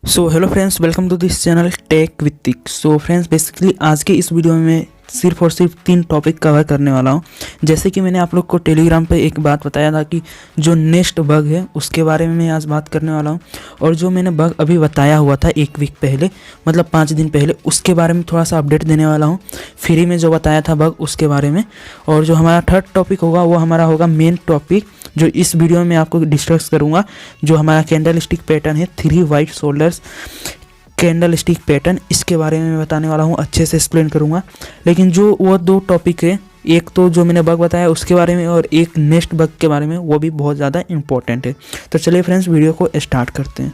So hello friends, welcome to this channel tech विथिक। So friends, basically आज के इस वीडियो में मैं सिर्फ और सिर्फ 3 टॉपिक कवर करने वाला हूं। जैसे कि मैंने आप लोग को टेलीग्राम पे एक बात बताया था कि जो नेक्स्ट बग है उसके बारे में मैं आज बात करने वाला हूं, और जो मैंने बग अभी बताया हुआ था 1 वीक पहले, मतलब 5 दिन पहले, उसके बारे में थोड़ा सा अपडेट देने वाला हूँ। फ्री में जो बताया था बग उसके बारे में। और जो हमारा थर्ड टॉपिक होगा वो हमारा होगा मेन टॉपिक, जो इस वीडियो में मैं आपको डिस्कस करूंगा। जो हमारा कैंडल स्टिक पैटर्न है, 3 white shoulders candle stick pattern, इसके बारे में मैं बताने वाला हूँ, अच्छे से एक्सप्लेन करूँगा। लेकिन जो वो 2 टॉपिक है, एक तो जो मैंने बग बताया उसके बारे में, और एक नेक्स्ट बग के बारे में, वो भी बहुत ज़्यादा इंपॉर्टेंट है। तो चलिए फ्रेंड्स, वीडियो को स्टार्ट करते हैं।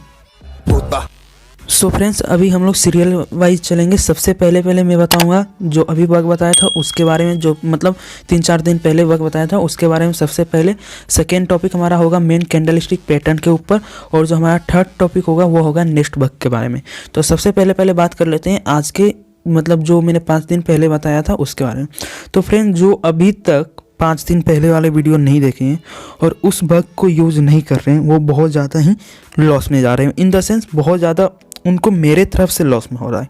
सो फ्रेंड्स, अभी हम लोग सीरियल वाइज चलेंगे। सबसे पहले मैं बताऊंगा जो अभी बग बताया था उसके बारे में, जो मतलब 3-4 दिन पहले बग बताया था उसके बारे में सबसे पहले। सेकेंड टॉपिक हमारा होगा मेन कैंडल स्टिक पैटर्न के ऊपर, और जो हमारा थर्ड टॉपिक होगा वो होगा नेक्स्ट बग के बारे में। तो सबसे पहले बात कर लेते हैं आज के, मतलब जो मैंने 5 दिन पहले बताया था उसके बारे में। तो फ्रेंड, जो अभी तक 5 दिन पहले वाले वीडियो नहीं देखे हैं और उस बग को यूज़ नहीं कर रहे हैं, वो बहुत ज़्यादा ही लॉस में जा रहे हैं। इन द सेंस बहुत ज़्यादा उनको मेरे तरफ से लॉस में हो रहा है,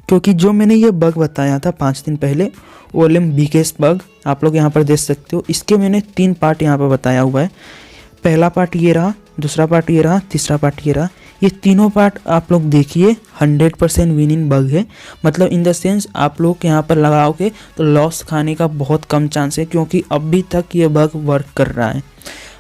क्योंकि जो मैंने ये बग बताया था 5 दिन पहले, ओलम बिगेस्ट बग, आप लोग यहाँ पर देख सकते हो। इसके मैंने 3 पार्ट यहाँ पर बताया हुआ है। पहला पार्ट ये रहा, दूसरा पार्ट ये रहा, तीसरा पार्ट ये रहा। ये तीनों पार्ट आप लोग देखिए, 100% विनिंग बग है। मतलब इन द सेंस आप लोग यहाँ पर लगाओगे तो लॉस खाने का बहुत कम चांस है, क्योंकि अभी तक ये बग वर्क कर रहा है।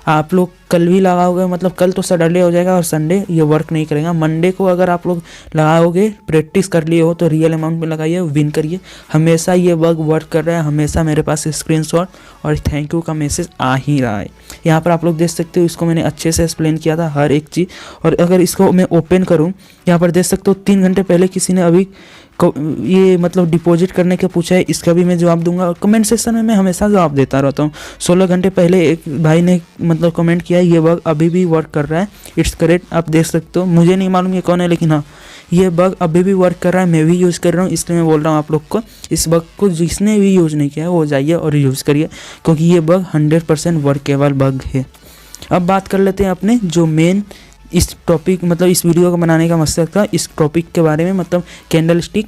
आप लोग कल भी लगाओगे, मतलब कल तो सैटरडे हो जाएगा और संडे ये वर्क नहीं करेगा। मंडे को अगर आप लोग लगाओगे, प्रैक्टिस कर लिए हो तो रियल अमाउंट में लगाइए, विन करिए। हमेशा ये बग वर्क कर रहा है, हमेशा मेरे पास स्क्रीनशॉट और थैंक यू का मैसेज आ ही रहा है। यहाँ पर आप लोग देख सकते हो, इसको मैंने अच्छे से एक्सप्लेन किया था हर एक चीज़। और अगर इसको मैं ओपन करूँ, यहाँ पर देख सकते हो 3 घंटे पहले किसी ने अभी ये मतलब डिपॉजिट करने के पूछा है, इसका भी मैं जवाब दूंगा। और कमेंट सेक्शन में मैं हमेशा जवाब देता रहता हूँ। 16 घंटे पहले एक भाई ने मतलब कमेंट किया है, ये बग अभी भी वर्क कर रहा है, इट्स करेक्ट। आप देख सकते हो, मुझे नहीं मालूम ये कौन है, लेकिन हाँ, ये बग अभी भी वर्क कर रहा है। मैं भी यूज़ कर रहा हूँ, इसलिए मैं बोल रहा हूँ आप लोग को। इस बग को जिसने भी यूज़ नहीं किया है वो जाइए और यूज़ करिए, क्योंकि ये बग 100% वर्केबल बग है। अब बात कर लेते हैं अपने जो मेन इस टॉपिक, मतलब इस वीडियो को बनाने का मकसद था इस टॉपिक के बारे में, मतलब कैंडल स्टिक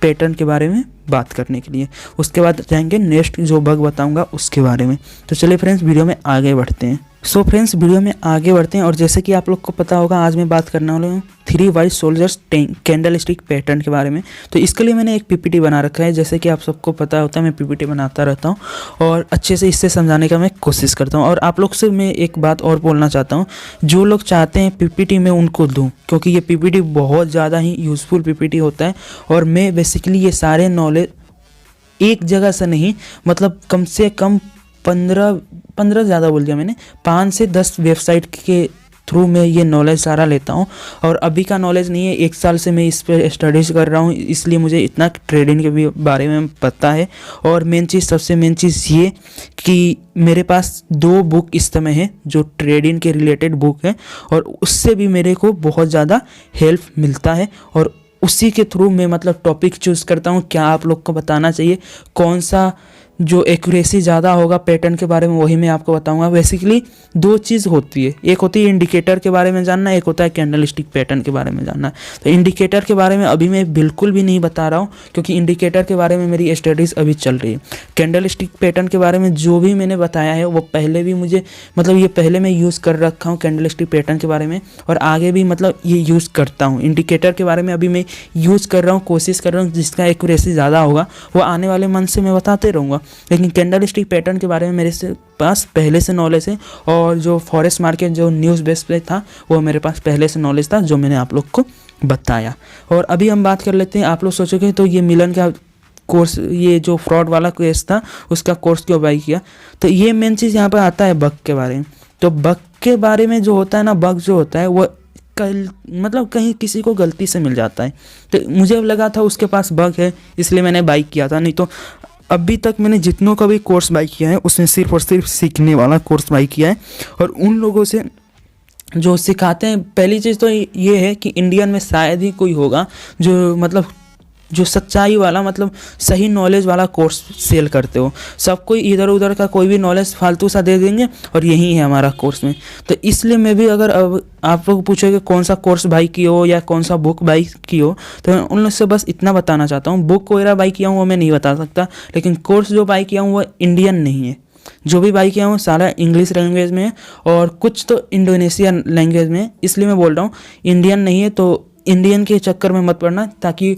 पैटर्न के बारे में बात करने के लिए। उसके बाद जाएंगे नेक्स्ट जो बग बताऊंगा उसके बारे में। तो चलिए फ्रेंड्स, वीडियो में आगे बढ़ते हैं। सो फ्रेंड्स, वीडियो में आगे बढ़ते हैं। और जैसे कि आप लोग को पता होगा, आज मैं बात करने वाला हूँ 3 white shoulders candle stick pattern के बारे में। तो इसके लिए मैंने एक पीपीटी बना रखा है। जैसे कि आप सबको पता होता है, मैं पीपीटी बनाता रहता हूँ और अच्छे से इससे समझाने का मैं कोशिश करता हूँ। और आप लोग से मैं एक बात और बोलना चाहता हूँ, जो लोग चाहते हैं पीपीटी मैं उनको दूँ, क्योंकि ये पीपीटी बहुत ज़्यादा ही यूज़फुल पीपीटी होता है। और मैं बेसिकली ये सारे नॉलेज एक जगह से नहीं, मतलब कम से कम 15 ज़्यादा बोल दिया मैंने, 5 से 10 वेबसाइट के थ्रू मैं ये नॉलेज सारा लेता हूँ। और अभी का नॉलेज नहीं है, 1 साल से मैं इस पर स्टडीज़ कर रहा हूँ, इसलिए मुझे इतना ट्रेडिंग के भी बारे में पता है। और मेन चीज़, सबसे मेन चीज़ ये कि मेरे पास 2 बुक इस समय है जो ट्रेडिंग के रिलेटेड बुक है, और उससे भी मेरे को बहुत ज़्यादा हेल्प मिलता है। और उसी के थ्रू मैं मतलब टॉपिक चूज़ करता हूँ, क्या आप लोग को बताना चाहिए, कौन सा जो एक्यूरेसी ज़्यादा होगा पैटर्न के बारे में, वही मैं आपको बताऊंगा। बेसिकली 2 चीज़ होती है, एक होती है इंडिकेटर के बारे में जानना, एक होता है कैंडल स्टिक पैटर्न के बारे में जानना। तो इंडिकेटर के बारे में अभी मैं बिल्कुल भी नहीं बता रहा हूँ, क्योंकि इंडिकेटर के बारे में मेरी स्टडीज़ अभी चल रही है। कैंडल स्टिक पैटर्न के बारे में जो भी मैंने बताया है वो पहले भी मुझे, मतलब ये पहले मैं यूज़ कर रखा हूँ कैंडल स्टिक पैटर्न के बारे में, और आगे भी मतलब ये यूज़ करता हूँ। इंडिकेटर के बारे में अभी मैं यूज़ कर रहा हूँ, कोशिश कर रहा हूँ जिसका एक्यूरेसी ज़्यादा होगा वो आने वाले मंथ से मैं बताते रहूँगा। लेकिन कैंडल स्टिक पैटर्न के बारे में मेरे से पास पहले से नॉलेज है, और जो फॉरेक्स मार्केट जो न्यूज़ बेस पे था वो मेरे पास पहले से नॉलेज था, जो मैंने आप लोग को बताया। और अभी हम बात कर लेते हैं, आप लोग सोचोगे तो ये मिलन का कोर्स, ये जो फ्रॉड वाला केस था उसका कोर्स क्यों बाई किया, तो ये मेन चीज़ यहाँ पर आता है बग के बारे में। तो बग के बारे में जो होता है ना, बग जो होता है वो मतलब कहीं किसी को गलती से मिल जाता है। तो मुझे लगा था उसके पास बग है, इसलिए मैंने बाई किया था। नहीं तो अभी तक मैंने जितनों का भी कोर्स बाई किया है उसमें सिर्फ और सिर्फ सीखने वाला कोर्स बाई किया है। और उन लोगों से जो सिखाते हैं, पहली चीज़ तो ये है कि इंडियन में शायद ही कोई होगा जो मतलब जो सच्चाई वाला मतलब सही नॉलेज वाला कोर्स सेल करते हो। सब कोई इधर उधर का कोई भी नॉलेज फालतू सा दे देंगे और यही है हमारा कोर्स में। तो इसलिए मैं भी अगर अब आप लोग पूछोगे कौन सा कोर्स बाई की हो या कौन सा बुक बाई की हो, तो मैं उन लोग से बस इतना बताना चाहता हूँ, बुक वगैरह बाई किया हूँ वो मैं नहीं बता सकता, लेकिन कोर्स जो बाई किया हूँ वो इंडियन नहीं है। जो भी बाई किया हूँ सारा इंग्लिश लैंग्वेज में है और कुछ तो इंडोनेशियन लैंग्वेज में है, इसलिए मैं बोल रहा हूँ इंडियन नहीं है। तो इंडियन के चक्कर में मत पड़ना, ताकि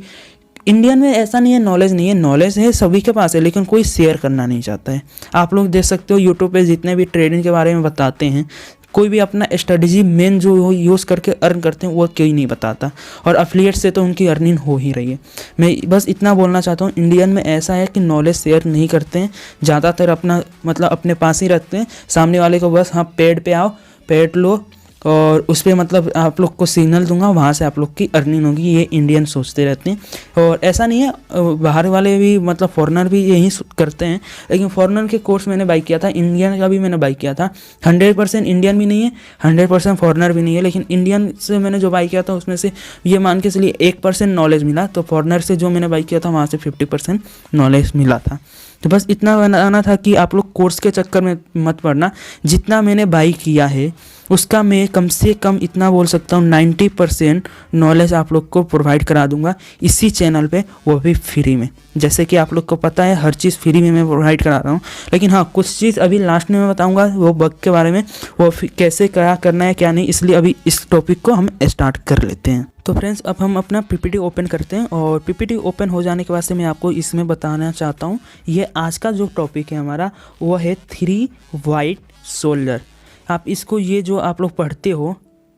इंडियन में ऐसा नहीं है नॉलेज नहीं है, नॉलेज है सभी के पास है, लेकिन कोई शेयर करना नहीं चाहता है। आप लोग देख सकते हो यूट्यूब पे जितने भी ट्रेडिंग के बारे में बताते हैं, कोई भी अपना स्ट्रेटजी मेन जो यूज़ करके अर्न करते हैं वो कोई नहीं बताता, और एफिलिएट से तो उनकी अर्निंग हो ही रही है। मैं बस इतना बोलना चाहता हूँ, इंडियन में ऐसा है कि नॉलेज शेयर नहीं करते हैं, ज़्यादातर अपना मतलब अपने पास ही रखते हैं। सामने वाले को बस हाँ पेड पे आओ, पेड लो और उस पर मतलब आप लोग को सिग्नल दूंगा, वहाँ से आप लोग की अर्निंग होगी, ये इंडियन सोचते रहते हैं। और ऐसा नहीं है, बाहर वाले भी मतलब फॉरेनर भी यही करते हैं, लेकिन फॉरेनर के कोर्स मैंने बाई किया था, इंडियन का भी मैंने बाई किया था। 100% इंडियन भी नहीं है, 100% फॉरेनर भी नहीं है, लेकिन इंडियन से मैंने जो बाई किया था उसमें से ये मान के चलिए 1% नॉलेज मिला, तो फॉरेनर से जो मैंने बाई किया था वहाँ से 50% नॉलेज मिला था। तो बस इतना बनाना था कि आप लोग कोर्स के चक्कर में मत पड़ना। जितना मैंने बाई किया है उसका मैं कम से कम इतना बोल सकता हूँ 90% नॉलेज आप लोग को प्रोवाइड करा दूंगा इसी चैनल पे, वो भी फ्री में। जैसे कि आप लोग को पता है हर चीज़ फ्री में मैं प्रोवाइड करा रहा हूँ, लेकिन हाँ कुछ चीज़ अभी लास्ट में मैं बताऊँगा वो बग के बारे में, वो कैसे क्या करना है क्या नहीं, इसलिए अभी इस टॉपिक को हम स्टार्ट कर लेते हैं। तो फ्रेंड्स अब हम अपना पीपीटी ओपन करते हैं, और पीपीटी ओपन हो जाने के बाद से मैं आपको इसमें बताना चाहता हूँ, ये आज का जो टॉपिक है हमारा वो है 3 वाइट सोल्जर। आप इसको ये जो आप लोग पढ़ते हो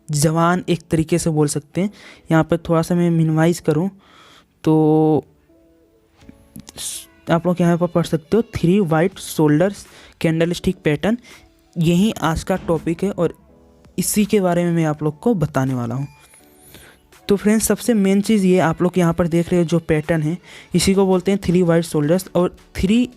जवान एक तरीके से बोल सकते हैं। यहाँ पर थोड़ा सा मैं मिनिमाइज़ करूँ तो आप लोग यहाँ पर पढ़ सकते हो 3 white shoulders candle stick pattern, यही आज का टॉपिक है और इसी के बारे में मैं आप लोग को बताने वाला हूँ। तो फ्रेंड्स सबसे मेन चीज़ ये आप लोग यहाँ पर देख रहे हो जो पैटर्न है, इसी को बोलते हैं 3 वाइट सोल्डर्स। और 3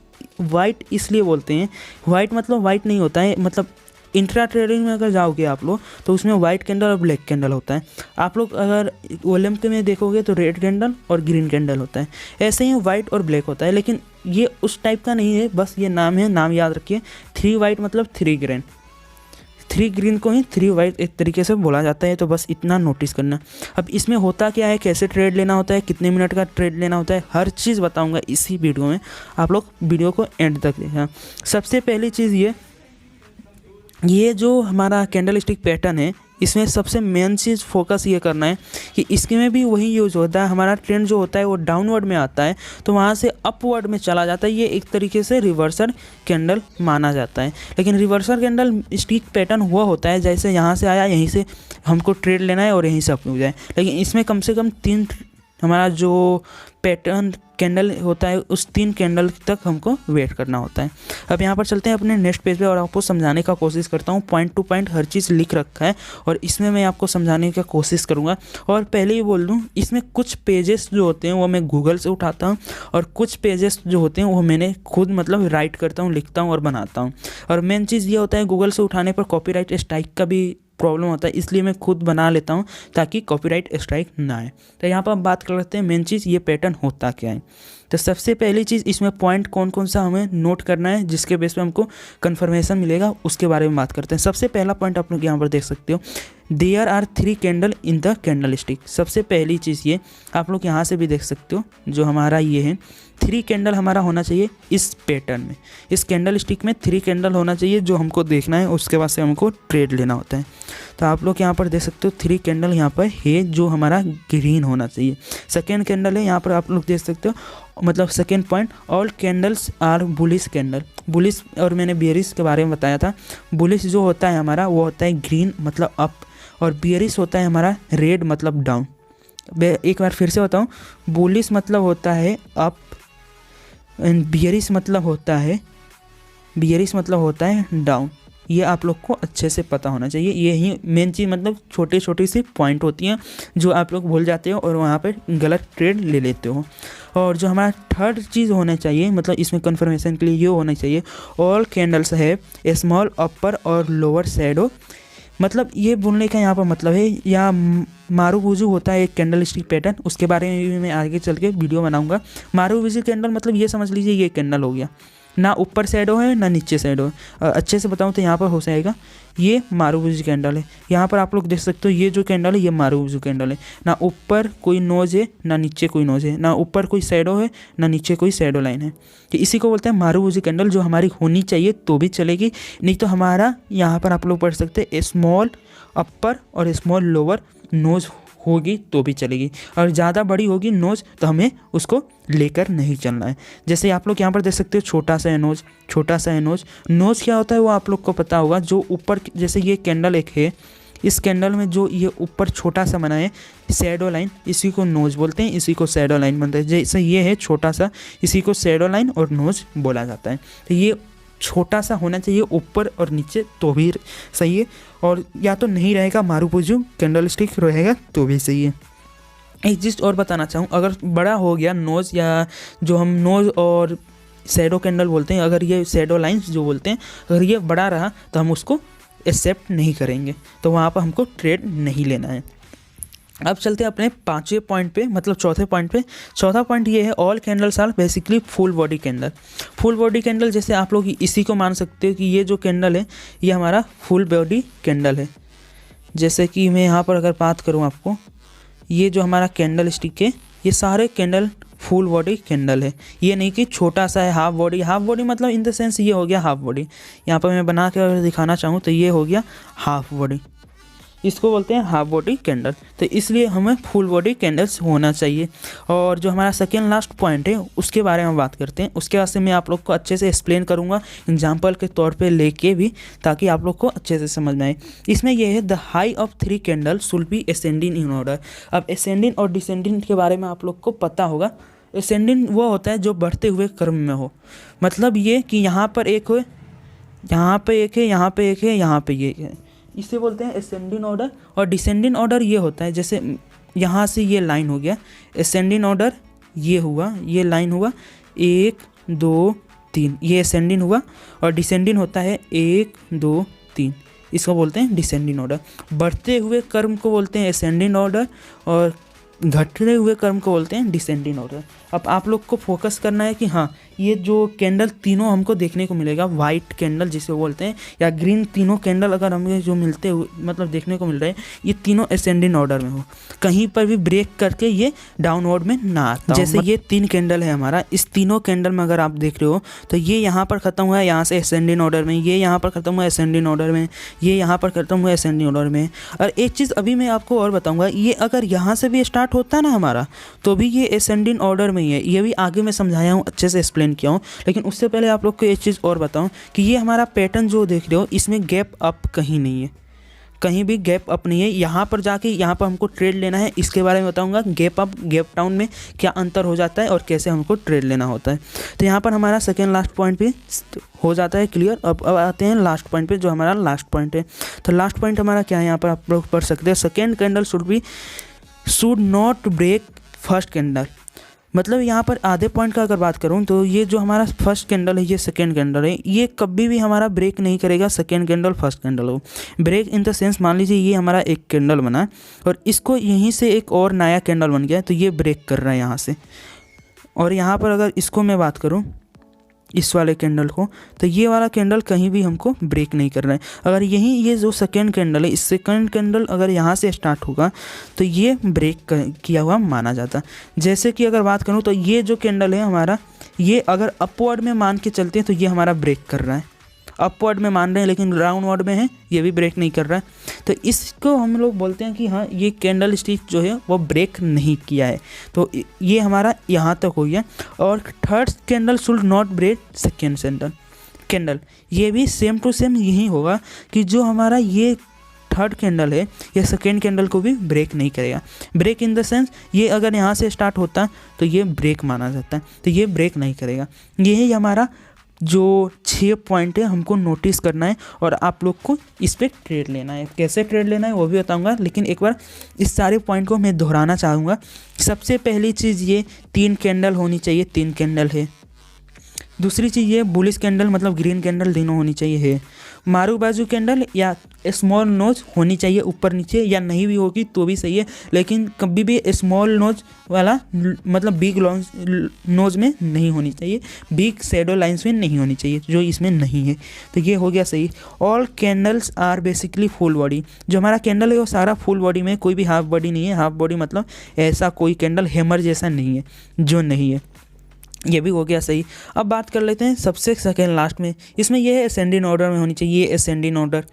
वाइट इसलिए बोलते हैं, वाइट मतलब वाइट नहीं होता है, मतलब इंट्रा ट्रेडिंग में अगर जाओगे आप लोग तो उसमें वाइट कैंडल और ब्लैक कैंडल होता है। आप लोग अगर ओलम्प में देखोगे तो रेड कैंडल और ग्रीन कैंडल होता है, ऐसे ही वाइट और ब्लैक होता है, लेकिन ये उस टाइप का नहीं है, बस ये नाम है, नाम याद रखिए। 3 वाइट मतलब 3 ग्रीन, 3 ग्रीन को ही 3 वाइट एक तरीके से बोला जाता है, तो बस इतना नोटिस करना। अब इसमें होता क्या है, कैसे ट्रेड लेना होता है, कितने मिनट का ट्रेड लेना होता है, हर चीज़ बताऊंगा इसी वीडियो में, आप लोग वीडियो को एंड तक देखना। सबसे पहली चीज़ ये जो हमारा कैंडल स्टिक पैटर्न है, इसमें सबसे मेन चीज़ फोकस ये करना है कि इसके में भी वही यूज होता है। हमारा ट्रेंड जो होता है वो डाउनवर्ड में आता है तो वहाँ से अपवर्ड में चला जाता है, ये एक तरीके से रिवर्सल कैंडल माना जाता है। लेकिन रिवर्सल कैंडल स्टिक पैटर्न हुआ होता है जैसे यहाँ से आया, यहीं से हमको ट्रेड लेना है और यहीं से अप हो जाए, लेकिन इसमें कम से कम 3 हमारा जो पैटर्न कैंडल होता है उस 3 कैंडल तक हमको वेट करना होता है। अब यहाँ पर चलते हैं अपने नेक्स्ट पेज पे और आपको समझाने का कोशिश करता हूँ। पॉइंट टू पॉइंट हर चीज़ लिख रखा है और इसमें मैं आपको समझाने की कोशिश करूँगा। और पहले ही बोल दूँ, इसमें कुछ पेजेस जो होते हैं वो मैं गूगल से उठाता हूँ और कुछ पेजेस जो होते हैं वो मैंने खुद मतलब राइट करता हूँ, लिखता हूँ और बनाता हूँ। और मेन चीज़ ये होता है गूगल से उठाने पर कॉपीराइट स्ट्राइक का भी प्रॉब्लम होता है, इसलिए मैं खुद बना लेता हूँ ताकि कॉपीराइट स्ट्राइक ना आए। तो यहाँ पर हम बात कर लेते हैं मेन चीज़ ये पैटर्न होता क्या है। तो सबसे पहली चीज़ इसमें पॉइंट कौन कौन सा हमें नोट करना है जिसके बेस पे हमको कन्फर्मेशन मिलेगा, उसके बारे में बात करते हैं। सबसे पहला पॉइंट आप लोग यहाँ पर देख सकते हो, there are 3 candle in the candlestick. सबसे पहली चीज़ ये आप लोग यहाँ से भी देख सकते हो, जो हमारा ये है 3 कैंडल हमारा होना चाहिए इस पैटर्न में, इस कैंडल स्टिक में 3 कैंडल होना चाहिए जो हमको देखना है, उसके बाद से हमको ट्रेड लेना होता है। तो आप लोग यहाँ पर देख सकते हो 3 कैंडल यहाँ पर है जो हमारा ग्रीन होना चाहिए। सेकेंड कैंडल है यहाँ पर आप लोग देख सकते हो, मतलब second point, all candles are bullish candle. Bullish और मैंने बियरिश के बारे में बताया था। बुलिश जो होता है हमारा वो होता है ग्रीन मतलब अप, और बियरिश होता है हमारा रेड मतलब डाउन। एक बार फिर से बताऊँ, बुलिश मतलब होता है अप एंड बियरिश मतलब होता है डाउन। ये आप लोग को अच्छे से पता होना चाहिए। यही मेन चीज़, मतलब छोटी छोटी सी पॉइंट होती हैं जो आप लोग भूल जाते हो और वहाँ पे गलत ट्रेड ले लेते हो। और जो हमारा थर्ड चीज़ होना चाहिए, मतलब इसमें कन्फर्मेशन के लिए ये होना चाहिए, ऑल कैंडल्स है स्मॉल अपर और लोअर शैडो मतलब ये बोलने का यहाँ पर मतलब है, या मारुबुजु होता है एक कैंडल स्टिक पैटर्न, उसके बारे में भी मैं आगे चल के वीडियो बनाऊंगा। मारुबुजु कैंडल मतलब ये समझ लीजिए ये कैंडल हो गया, ना ऊपर शैडो है ना नीचे शैडो है। अच्छे से बताऊं तो यहाँ पर हो जाएगा, ये मारुबुजु कैंडल है। यहाँ पर आप लोग देख सकते हो ये जो कैंडल है ये मारुबुजु कैंडल है, ना ऊपर कोई नोज है ना नीचे कोई नोज है, ना ऊपर कोई शैडो है ना नीचे कोई शैडो लाइन है। तो इसी को बोलते हैं मारुबुजु कैंडल, जो हमारी होनी चाहिए तो भी चलेगी, नहीं तो हमारा यहाँ पर आप लोग पढ़ सकते हैं स्मॉल अपर और स्मॉल लोअर नोज होगी तो भी चलेगी, और ज़्यादा बड़ी होगी नोज तो हमें उसको लेकर नहीं चलना है। जैसे आप लोग यहाँ पर देख सकते हो छोटा सा है नोज, छोटा सा है नोज। नोज क्या होता है वो आप लोग को पता होगा, जो ऊपर जैसे ये कैंडल एक है, इस कैंडल में जो ये ऊपर छोटा सा बना है शैडो लाइन, इसी को नोज बोलते हैं, इसी को शैडो लाइन बनता है। जैसे ये है छोटा सा, इसी को शैडो लाइन और नोज बोला जाता है। तो ये छोटा सा होना चाहिए ऊपर और नीचे तो भी सही है, और या तो नहीं रहेगा मारुबुजु कैंडल स्टिक रहेगा तो भी सही है। एक चीज़ और बताना चाहूँ, अगर बड़ा हो गया नोज, या जो हम नोज और शैडो कैंडल बोलते हैं, अगर ये शैडो लाइंस जो बोलते हैं, अगर ये बड़ा रहा तो हम उसको एक्सेप्ट नहीं करेंगे, तो वहाँ पर हमको ट्रेड नहीं लेना है। अब चलते हैं अपने पांचवें पॉइंट पे, मतलब चौथे पॉइंट पे। चौथा पॉइंट ये है, all candles are basically full body candle. Full body candle जैसे आप लोग इसी को मान सकते हो कि ये जो कैंडल है ये हमारा फुल बॉडी कैंडल है। जैसे कि मैं यहाँ पर अगर बात करूँ आपको, ये जो हमारा कैंडल स्टिक है ये सारे कैंडल फुल बॉडी कैंडल है, ये नहीं कि छोटा सा है हाफ बॉडी। हाफ बॉडी मतलब इन द सेंस ये हो गया हाफ बॉडी, यहाँ पर मैं बना के अगर दिखाना चाहूँ तो ये हो गया हाफ बॉडी, इसको बोलते हैं हाफ बॉडी कैंडल। तो इसलिए हमें फुल बॉडी कैंडल्स होना चाहिए। और जो हमारा सेकेंड लास्ट पॉइंट है उसके बारे में बात करते हैं। उसके बाद से मैं आप लोग को अच्छे से एक्सप्लेन करूंगा एग्जांपल के तौर पे लेके भी, ताकि आप लोग को अच्छे से समझ में आए। इसमें यह है, the high of 3 candle should be ascending in order. अब असेंडिंग और डिसेंडिंग के बारे में आप लोग को पता होगा। असेंडिंग वो होता है जो बढ़ते हुए क्रम में हो, मतलब ये कि यहाँ पर एक हो, यहाँ पे एक है, यहाँ पे एक है, यहाँ पे ये है, इसे बोलते हैं असेंडिंग ऑर्डर। और डिसेंडिंग ऑर्डर ये होता है, जैसे यहाँ से ये लाइन हो गया, असेंडिंग ऑर्डर ये हुआ, ये लाइन हुआ 1 2 3, ये असेंडिंग हुआ। और डिसेंडिंग होता है 1 2 3, इसको बोलते हैं डिसेंडिंग ऑर्डर। बढ़ते हुए क्रम को बोलते हैं असेंडिंग ऑर्डर, और घटते हुए क्रम को बोलते हैं डिसेंडिंग ऑर्डर। अब आप लोग को फोकस करना है कि हाँ, ये जो कैंडल तीनों हमको देखने को मिलेगा, वाइट कैंडल जिसे बोलते हैं या ग्रीन, तीनों कैंडल अगर हमें जो मिलते हुए मतलब देखने को मिल रहे हैं, ये तीनों असेंडिंग ऑर्डर में हो, कहीं पर भी ब्रेक करके ये डाउनवर्ड में ना आता। जैसे ये 3 कैंडल है हमारा, इस तीनों कैंडल में अगर आप देख रहे हो तो ये यहाँ पर खत्म हुआ है यहाँ से असेंडिंग ऑर्डर में, ये यहाँ पर खत्म हुआ है असेंडिंग ऑर्डर में, ये यहाँ पर खत्म हुआ है असेंडिंग ऑर्डर में। और एक चीज़ अभी मैं आपको और बताऊँगा, ये अगर यहाँ से भी स्टार्ट होता है ना हमारा, तो भी ये असेंडिंग ऑर्डर में ही है। ये भी आगे मैं समझाया हूँ, अच्छे से एक्सप्लेन किया हूँ। लेकिन उससे पहले आप लोग को एक चीज़ और बताऊँ कि ये हमारा पैटर्न जो देख रहे हो, इसमें गैप अप कहीं नहीं है, कहीं भी गैप अप नहीं है। यहाँ पर जाके यहाँ पर हमको ट्रेड लेना है, इसके बारे में बताऊंगा गैप अप गैप डाउन में क्या अंतर हो जाता है और कैसे हमको ट्रेड लेना होता है। तो यहाँ पर हमारा सेकेंड लास्ट पॉइंट भी हो जाता है क्लियर। अब आते हैं लास्ट पॉइंट पे, जो हमारा लास्ट पॉइंट है। तो लास्ट पॉइंट हमारा क्या है, यहाँ पर आप लोग पढ़ सकते हैं, second candle should not break first candle. मतलब यहाँ पर आधे पॉइंट का अगर बात करूँ तो ये जो हमारा फर्स्ट कैंडल है, ये सेकेंड कैंडल है, ये कभी भी हमारा ब्रेक नहीं करेगा सेकेंड कैंडल फर्स्ट कैंडल हो। ब्रेक इन द सेंस, मान लीजिए ये हमारा एक कैंडल बना और इसको यहीं से एक और नया कैंडल बन गया, तो ये ब्रेक कर रहा है यहाँ से। और यहाँ पर अगर इसको मैं बात करूँ, इस वाले कैंडल को, तो ये वाला कैंडल कहीं भी हमको ब्रेक नहीं कर रहा है। अगर यहीं ये जो सेकेंड कैंडल है, इस सेकेंड कैंडल अगर यहाँ से स्टार्ट होगा तो ये ब्रेक किया हुआ माना जाता। जैसे कि अगर बात करूँ तो ये जो कैंडल है हमारा, ये अगर अपवर्ड में मान के चलते हैं तो ये हमारा ब्रेक कर रहा है, अपवर्ड में मान रहे हैं, लेकिन डाउनवर्ड में है, ये भी ब्रेक नहीं कर रहा है। तो इसको हम लोग बोलते हैं कि हाँ, ये कैंडल स्टिक जो है वो ब्रेक नहीं किया है। तो ये हमारा यहाँ तक हो गया। और third candle should not break second candle, ये भी सेम टू सेम यही होगा कि जो हमारा ये थर्ड कैंडल है, ये सेकेंड कैंडल को भी ब्रेक नहीं करेगा। ब्रेक इन द सेंस, ये अगर यहाँ से स्टार्ट होता है तो ये ब्रेक माना जाता है, तो ये ब्रेक नहीं करेगा। यही हमारा जो 6 पॉइंट है हमको नोटिस करना है, और आप लोग को इस पर ट्रेड लेना है। कैसे ट्रेड लेना है वो भी बताऊंगा, लेकिन एक बार इस सारे पॉइंट को मैं दोहराना चाहूँगा। सबसे पहली चीज़, ये 3 कैंडल होनी चाहिए, 3 कैंडल है, दूसरी चीज़ ये बुलिश कैंडल मतलब ग्रीन कैंडल दोनों होनी चाहिए है। मारू बाजू कैंडल या स्मॉल नोज होनी चाहिए ऊपर नीचे, या नहीं भी होगी तो भी सही है, लेकिन कभी भी स्मॉल नोज वाला मतलब बिग लॉन्ग नोज में नहीं होनी चाहिए, बिग शेडो लाइंस में नहीं होनी चाहिए, जो इसमें नहीं है। तो ये हो गया सही। All candles are basically full body, जो हमारा कैंडल है वो सारा फुल बॉडी में, कोई भी हाफ बॉडी नहीं है। हाफ बॉडी मतलब ऐसा कोई कैंडल हैमर जैसा नहीं है, जो नहीं है। ये भी हो गया सही। अब बात कर लेते हैं सबसे सेकेंड लास्ट में, इसमें ये है असेंडिंग ऑर्डर में होनी चाहिए, ये असेंडिंग ऑर्डर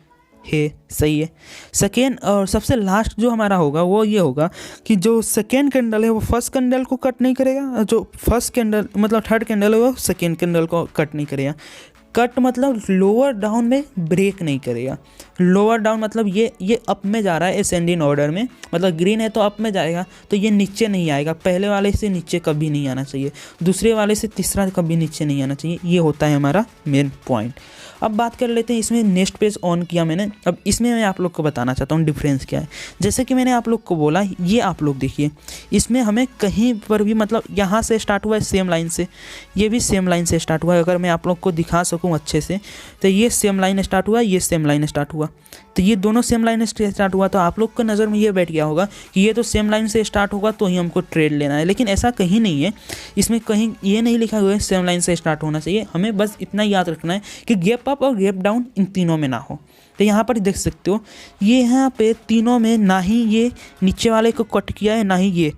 है, सही है। सेकेंड और सबसे लास्ट जो हमारा होगा वो ये होगा कि जो सेकेंड कैंडल है वो फर्स्ट कैंडल को कट नहीं करेगा, जो फर्स्ट कैंडल मतलब थर्ड कैंडल है वो सेकेंड कैंडल को कट नहीं करेगा। कट मतलब लोअर डाउन में ब्रेक नहीं करेगा। लोअर डाउन मतलब ये अप में जा रहा है असेंडिंग ऑर्डर में, मतलब ग्रीन है तो अप में जाएगा, तो ये नीचे नहीं आएगा। पहले वाले से नीचे कभी नहीं आना चाहिए, दूसरे वाले से तीसरा कभी नीचे नहीं आना चाहिए। ये होता है हमारा मेन पॉइंट। अब बात कर लेते हैं, इसमें नेक्स्ट पेज ऑन किया मैंने। अब इसमें मैं आप लोग को बताना चाहता हूँ डिफरेंस क्या है। जैसे कि मैंने आप लोग को बोला, ये आप लोग देखिए, इसमें हमें कहीं पर भी मतलब यहाँ से स्टार्ट हुआ है सेम लाइन से, ये भी सेम लाइन से स्टार्ट हुआ है। अगर मैं आप लोग को दिखा सकूँ अच्छे से तो ये सेम लाइन स्टार्ट हुआ, ये सेम लाइन स्टार्ट हुआ, तो ये दोनों सेम लाइन से स्टार्ट हुआ। तो आप लोग को नज़र में ये बैठ गया होगा कि ये तो सेम लाइन से स्टार्ट होगा तो ही हमको ट्रेड लेना है, लेकिन ऐसा कहीं नहीं है। इसमें कहीं ये नहीं लिखा हुआ है सेम लाइन से स्टार्ट होना चाहिए। हमें बस इतना याद रखना है कि गैप अप और गैप डाउन इन तीनों में ना हो। तो यहाँ पर देख सकते हो, ये यहाँ पे तीनों में ना ही ये नीचे वाले को कट किया है, ना ही ये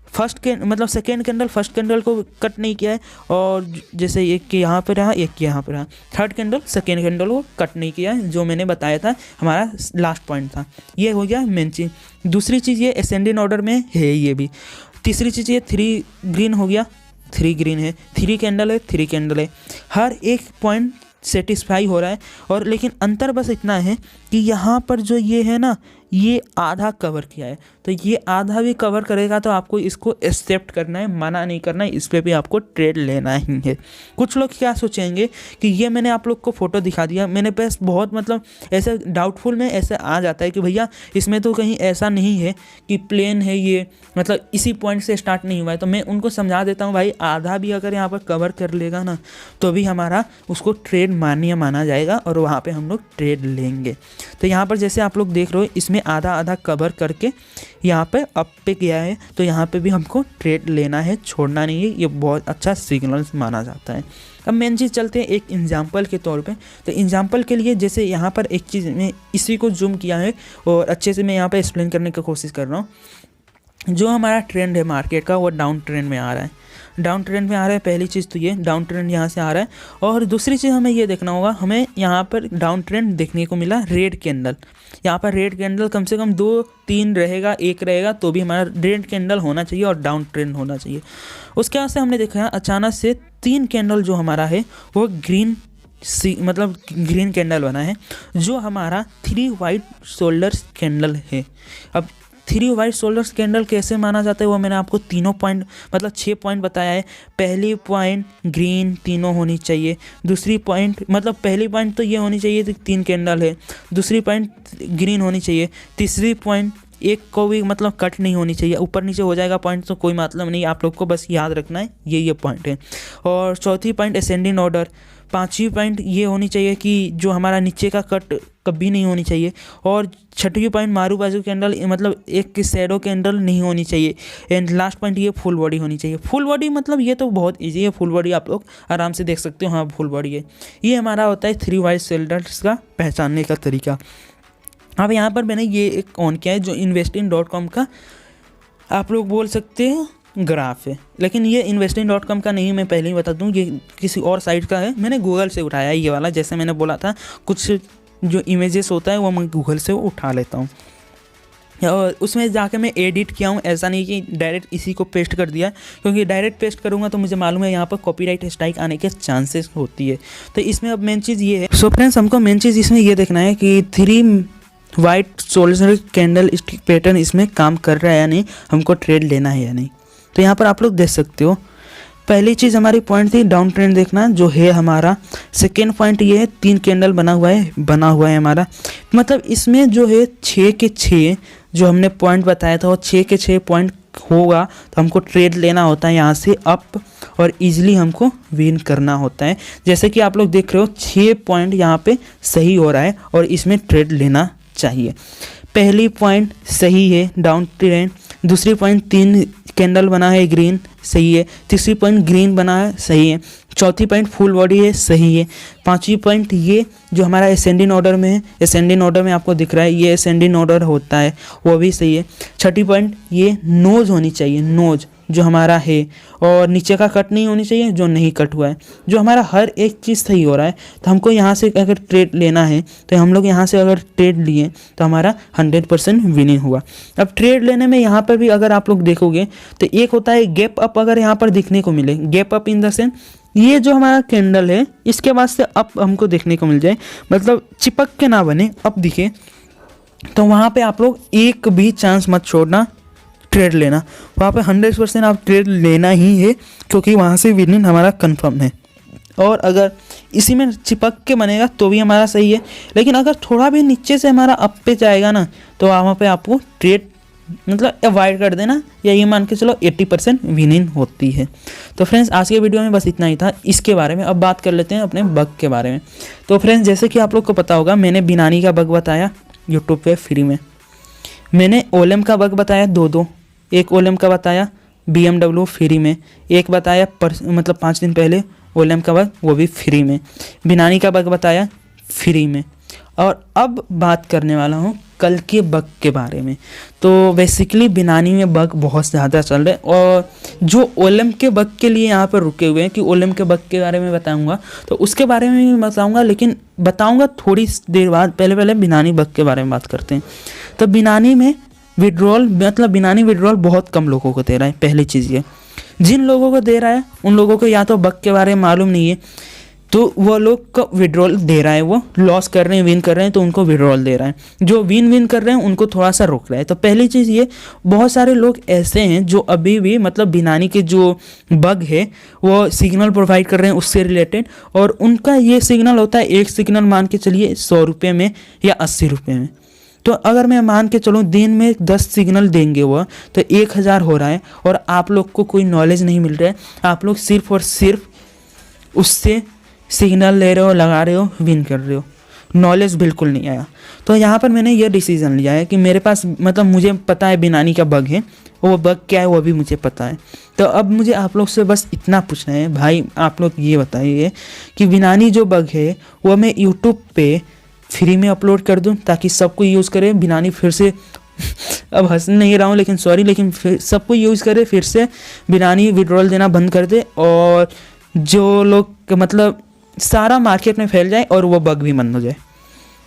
फर्स्ट के मतलब सेकेंड कैंडल फर्स्ट कैंडल को कट नहीं किया है, और जैसे एक के यहाँ पे रहा, एक के यहाँ पे रहा। थर्ड कैंडल सेकेंड कैंडल को कट नहीं किया है, जो मैंने बताया था हमारा लास्ट पॉइंट था। ये हो गया मेन चीज़। दूसरी चीज़ ये असेंडिंग ऑर्डर में है ये भी। तीसरी चीज़ ये 3 ग्रीन हो गया, 3 ग्रीन है, 3 कैंडल है, 3 कैंडल है। हर एक पॉइंट सेटिस्फाई हो रहा है, और लेकिन अंतर बस इतना है कि यहाँ पर जो ये है ना, ये आधा कवर किया है, तो ये आधा भी कवर करेगा तो आपको इसको एक्सेप्ट करना है, मना नहीं करना है, इस पर भी आपको ट्रेड लेना ही है। कुछ लोग क्या सोचेंगे कि ये मैंने आप लोग को फोटो दिखा दिया, मैंने बस बहुत मतलब ऐसे डाउटफुल में ऐसे आ जाता है कि भैया इसमें तो कहीं ऐसा नहीं है कि प्लेन है ये, मतलब इसी पॉइंट से स्टार्ट नहीं हुआ है। तो मैं उनको समझा देता हूँ, भाई आधा भी अगर यहाँ पर कवर कर लेगा ना तो भी हमारा उसको ट्रेड मान्य माना जाएगा, और वहाँ पे हम लोग ट्रेड लेंगे। तो यहाँ पर जैसे आप लोग देख रहे हो, इसमें आधा आधा कवर करके यहाँ पे अप पे गया है, तो यहाँ पे भी हमको ट्रेड लेना है, छोड़ना नहीं है। ये बहुत अच्छा सिग्नल माना जाता है। अब मेन चीज़ चलते हैं एक एग्जांपल के तौर पे। तो एग्जांपल के लिए जैसे यहाँ पर एक चीज़ में इसी को जूम किया है और अच्छे से मैं यहाँ पे एक्सप्लेन करने की कोशिश कर रहा हूँ। जो हमारा ट्रेंड है मार्केट का वो डाउन ट्रेंड में आ रहा है, डाउन ट्रेंड में आ रहा है। पहली चीज़ तो ये डाउन ट्रेंड यहाँ से आ रहा है, और दूसरी चीज़ हमें ये देखना होगा, हमें यहाँ पर डाउन ट्रेंड देखने को मिला रेड कैंडल। यहाँ पर रेड कैंडल कम से कम 2-3 रहेगा, 1 रहेगा तो भी हमारा रेड कैंडल होना चाहिए और डाउन ट्रेंड होना चाहिए। उसके बाद से हमने देखा अचानक से 3 कैंडल जो हमारा है वो ग्रीन मतलब ग्रीन कैंडल बना है, जो हमारा 3 वाइट शोल्डर्स कैंडल है। अब 3 वाइट शोल्डर्स कैंडल कैसे माना जाता है वो मैंने आपको तीनों पॉइंट मतलब 6 पॉइंट बताया है। पहली पॉइंट ग्रीन तीनों होनी चाहिए, दूसरी पॉइंट मतलब पहली पॉइंट तो ये होनी चाहिए 3 कैंडल है, दूसरी पॉइंट ग्रीन होनी चाहिए, तीसरी पॉइंट एक को भी मतलब कट नहीं होनी चाहिए। ऊपर नीचे हो जाएगा पॉइंट तो कोई मतलब नहीं, आप लोग को बस याद रखना है ये पॉइंट है। और चौथी पॉइंट असेंडिंग ऑर्डर। पांचवी पॉइंट ये होनी चाहिए कि जो हमारा नीचे का कट कभी नहीं होनी चाहिए। और छठवीं पॉइंट मारू बाजू कैंडल मतलब एक शैडो कैंडल नहीं होनी चाहिए। एंड लास्ट पॉइंट ये फुल बॉडी होनी चाहिए। फुल बॉडी मतलब ये तो बहुत इजी है, फुल बॉडी आप लोग आराम से देख सकते हो, हाँ फुल बॉडी है। ये हमारा होता है 3 वाइट शोल्डर्स का पहचानने का तरीका। अब यहाँ पर मैंने ये एक ऑन किया है जो investing.com का आप लोग बोल सकते हैं ग्राफ है, लेकिन ये investing.com का नहीं, मैं पहले ही बता दूं ये किसी और साइट का है। मैंने गूगल से उठाया है ये वाला, जैसे मैंने बोला था कुछ जो इमेजेस होता है वो मैं गूगल से उठा लेता हूँ और उसमें जाके मैं एडिट किया हूँ। ऐसा नहीं कि डायरेक्ट इसी को पेस्ट कर दिया, क्योंकि डायरेक्ट पेस्ट करूँगा तो मुझे मालूम है यहाँ पर कॉपीराइट स्ट्राइक आने के चांसेस होती है। तो इसमें अब मेन चीज़ ये है, सो फ्रेंड्स हमको मेन चीज़ इसमें ये देखना है कि 3 white shoulder candle stick pattern इसमें काम कर रहा है या नहीं, हमको ट्रेड लेना है या नहीं। तो यहाँ पर आप लोग देख सकते हो, पहली चीज़ हमारी पॉइंट थी डाउन ट्रेंड देखना जो है हमारा। सेकेंड पॉइंट ये है 3 कैंडल बना हुआ है हमारा, मतलब इसमें जो है 6 के 6 जो हमने पॉइंट बताया था वो 6 के 6 पॉइंट होगा तो हमको ट्रेड लेना होता है यहाँ से अप और इजीली हमको विन करना होता है। जैसे कि आप लोग देख रहे हो 6 पॉइंट यहाँ पे सही हो रहा है और इसमें ट्रेड लेना चाहिए। पहली पॉइंट सही है डाउन ट्रेंड, दूसरी पॉइंट 3 कैंडल बना है ग्रीन सही है, तीसरी पॉइंट ग्रीन बना है सही है, चौथी पॉइंट फुल बॉडी है सही है, पांचवी पॉइंट ये जो हमारा असेंडिंग ऑर्डर में है, असेंडिंग ऑर्डर में आपको दिख रहा है ये असेंडिंग ऑर्डर होता है वो भी सही है। छठी पॉइंट ये नोज होनी चाहिए, नोज जो हमारा है, और नीचे का कट नहीं होनी चाहिए जो नहीं कट हुआ है। जो हमारा हर एक चीज़ सही हो रहा है तो हमको यहाँ से अगर ट्रेड लेना है तो हम लोग यहाँ से अगर ट्रेड लिए तो हमारा 100% विनिंग हुआ। अब ट्रेड लेने में यहाँ पर भी अगर आप लोग देखोगे तो एक होता है गैप अप, अगर यहाँ पर दिखने को मिले gap up in the sense ये जो हमारा कैंडल है इसके बाद से अप हमको देखने को मिल जाए, मतलब चिपक के ना बने अप दिखे, तो वहाँ पे आप लोग एक भी चांस मत छोड़ना ट्रेड लेना। वहाँ पे 100% आप ट्रेड लेना ही है क्योंकि वहाँ से विनिंग हमारा कंफर्म है। और अगर इसी में चिपक के बनेगा तो भी हमारा सही है, लेकिन अगर थोड़ा भी नीचे से हमारा अप पे जाएगा ना तो वहाँ पे आपको ट्रेड मतलब अवॉइड कर देना, या ये मान के चलो 80% विनिंग होती है। तो फ्रेंड्स आज के वीडियो में बस इतना ही था इसके बारे में। अब बात कर लेते हैं अपने बग के बारे में। तो फ्रेंड्स जैसे कि आप लोग को पता होगा मैंने बिनानी का बग बताया यूट्यूब पे फ्री में, मैंने ओलेम का बग बताया 2-2, एक ओलेम का बताया BMW फ्री में, एक बताया मतलब 5 दिन पहले ओलेम का बग वो भी फ्री में, बिनानी का बग बताया फ्री में। और अब बात करने वाला हूँ कल के बग के बारे में। तो बेसिकली बिनानी में बग बहुत ज़्यादा चल रहे हैं, और जो ओलेम के बग के लिए यहाँ पर रुके हुए हैं कि ओलेम के बग के बारे में बताऊँगा तो उसके बारे में भी बताऊँगा, लेकिन बताऊँगा थोड़ी देर बाद। पहले बिनानी बग के बारे में बात करते हैं। तो बिनानी में विड्रॉल मतलब बिनानी विड्रॉल बहुत कम लोगों को दे रहा है। पहली चीज़ ये, जिन लोगों को दे रहा है उन लोगों को या तो बग के बारे में मालूम नहीं है तो वो लोग को विड्रॉल दे रहा है, वो लॉस कर रहे हैं विन कर रहे हैं तो उनको विड्रॉल दे रहा है, जो विन कर रहे हैं उनको थोड़ा सा रोक रहा है। तो पहली चीज़ ये, बहुत सारे लोग ऐसे हैं जो अभी भी मतलब बिनानी के जो बग है वो सिग्नल प्रोवाइड कर रहे हैं उससे रिलेटेड, और उनका ये सिग्नल होता है एक सिग्नल मान के चलिए 100 रुपये में या 80 रुपये में। तो अगर मैं मान के चलूँ दिन में 10 सिग्नल देंगे वो तो 1000 हो रहा है, और आप लोग को कोई नॉलेज नहीं मिल रहा है, आप लोग सिर्फ और सिर्फ उससे सिग्नल ले रहे हो, लगा रहे हो, विन कर रहे हो, नॉलेज बिल्कुल नहीं आया। तो यहाँ पर मैंने ये डिसीज़न लिया है कि मेरे पास मतलब मुझे पता है बिनानी का बग है, वो बग क्या है वो भी मुझे पता है। तो अब मुझे आप लोग से बस इतना पूछना है भाई, आप लोग ये बताइए कि बिनानी जो बग है वो मैं यूट्यूब पे फ्री में अपलोड कर दूं ताकि सबको यूज़ करे। बिनानी फिर से अब हंस नहीं रहा हूँ लेकिन सॉरी, लेकिन फिर सबको यूज़ करे, फिर से बिनानी विड्रॉल देना बंद कर दे, और जो लोग मतलब सारा मार्केट में फैल जाए और वो बग भी बंद हो जाए।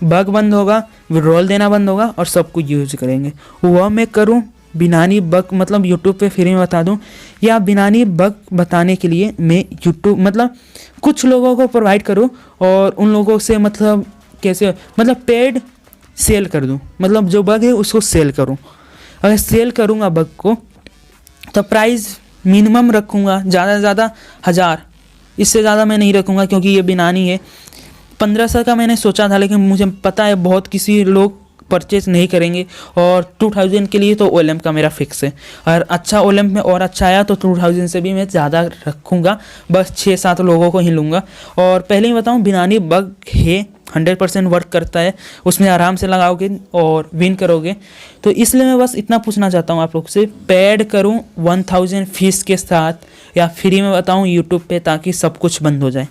बग बंद होगा, विड्रॉल देना बंद होगा और सबको यूज करेंगे। वह मैं करूँ बिनानी बग मतलब यूट्यूब पे फ्री में बता दूं, या बिनानी बग बताने के लिए मैं यूट्यूब मतलब कुछ लोगों को प्रोवाइड करूं और उन लोगों से मतलब कैसे मतलब पेड सेल कर दूं, मतलब जो बग है उसको सेल करूं। अगर सेल करूंगा बग को तो प्राइस मिनिमम रखूंगा, ज़्यादा से ज़्यादा 1000, इससे ज़्यादा मैं नहीं रखूंगा क्योंकि ये बिनानी है। 1500 का मैंने सोचा था लेकिन मुझे पता है बहुत किसी लोग परचेज नहीं करेंगे, और 2000 के लिए तो ओलेम का मेरा फिक्स है। और अच्छा ओलेम में और अच्छा आया तो 2000 से भी मैं ज़्यादा रखूँगा, बस 6-7 लोगों को ही लूँगा। और पहले ही बताऊँ बिनानी बग है 100% वर्क करता है, उसमें आराम से लगाओगे और विन करोगे। तो इसलिए मैं बस इतना पूछना चाहता हूँ आप लोग से, पेड करूँ 1000 फीस के साथ या फ्री में बताऊँ यूट्यूब पे ताकि सब कुछ बंद हो जाए।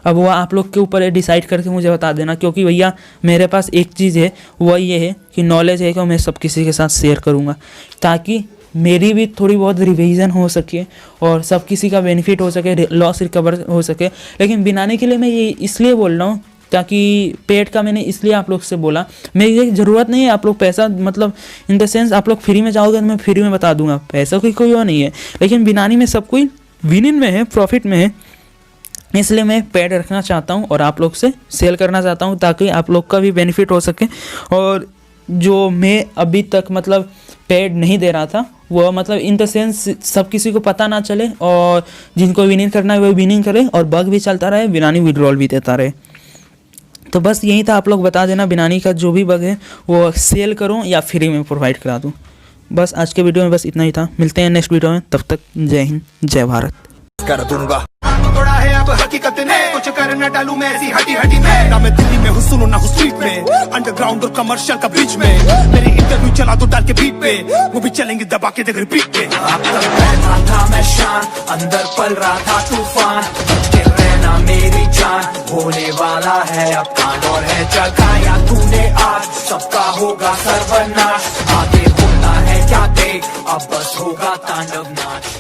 अब वो आप लोग के ऊपर है, डिसाइड करके मुझे बता देना, क्योंकि भैया मेरे पास एक चीज़ है वो ये है कि नॉलेज है कि मैं सब किसी के साथ शेयर करूँगा ताकि मेरी भी थोड़ी बहुत रिवीजन हो सके और सब किसी का बेनिफिट हो सके, लॉस रिकवर हो सके। लेकिन बिनाने के लिए मैं ये इसलिए बोल रहा हूँ ताकि पेड का मैंने इसलिए आप लोग से बोला, मेरी ज़रूरत नहीं है आप लोग पैसा मतलब इन द सेंस आप लोग फ्री में चाहोगे तो मैं फ्री में बता दूंगा, पैसा कोई वो नहीं है। लेकिन बिनानी में सब कोई विनिंग में है, प्रॉफिट में है, इसलिए मैं पेड रखना चाहता हूं और आप लोग से सेल करना चाहता हूं ताकि आप लोग का भी बेनिफिट हो सके। और जो मैं अभी तक मतलब पेड नहीं दे रहा था वो मतलब इन द सेंस सब किसी को पता ना चले, और जिनको विनिंग करना है वो विनिंग करे और बग भी चलता रहे, बिनानी विड्रॉल भी देता रहे। तो बस यही था, आप लोग बता देना बिनानी का जो भी बग है वो सेल करूं या फ्री में प्रोवाइड करा दूं। बस आज के वीडियो में बस इतना ही था। मिलते हैं नेक्स्ट वीडियो में, तब तक जय हिंद जय भारत। कर दूंगा थोड़ा है अब हकीकत ने कुछ कर न डालू मैं ऐसी हटी हटी में ना मैं दिल्ली में हूँ सुनो ना हूँ स्ट्रीट में अंडरग्राउंड और कमर्शियल का बीच में मेरी इंटरव्यू चला दो डाल के बीट पे वो भी चलेंगे दबा के देख रिपीट पे अब तक बैठा था मैं शान अंदर पल रहा था तूफान के रहना मेरी जान होने वाला है अब कांड और है जगाया तूने आज सबका होगा सर्वनाश आगे होता है क्या देख अब बस होगा तांडव नाच।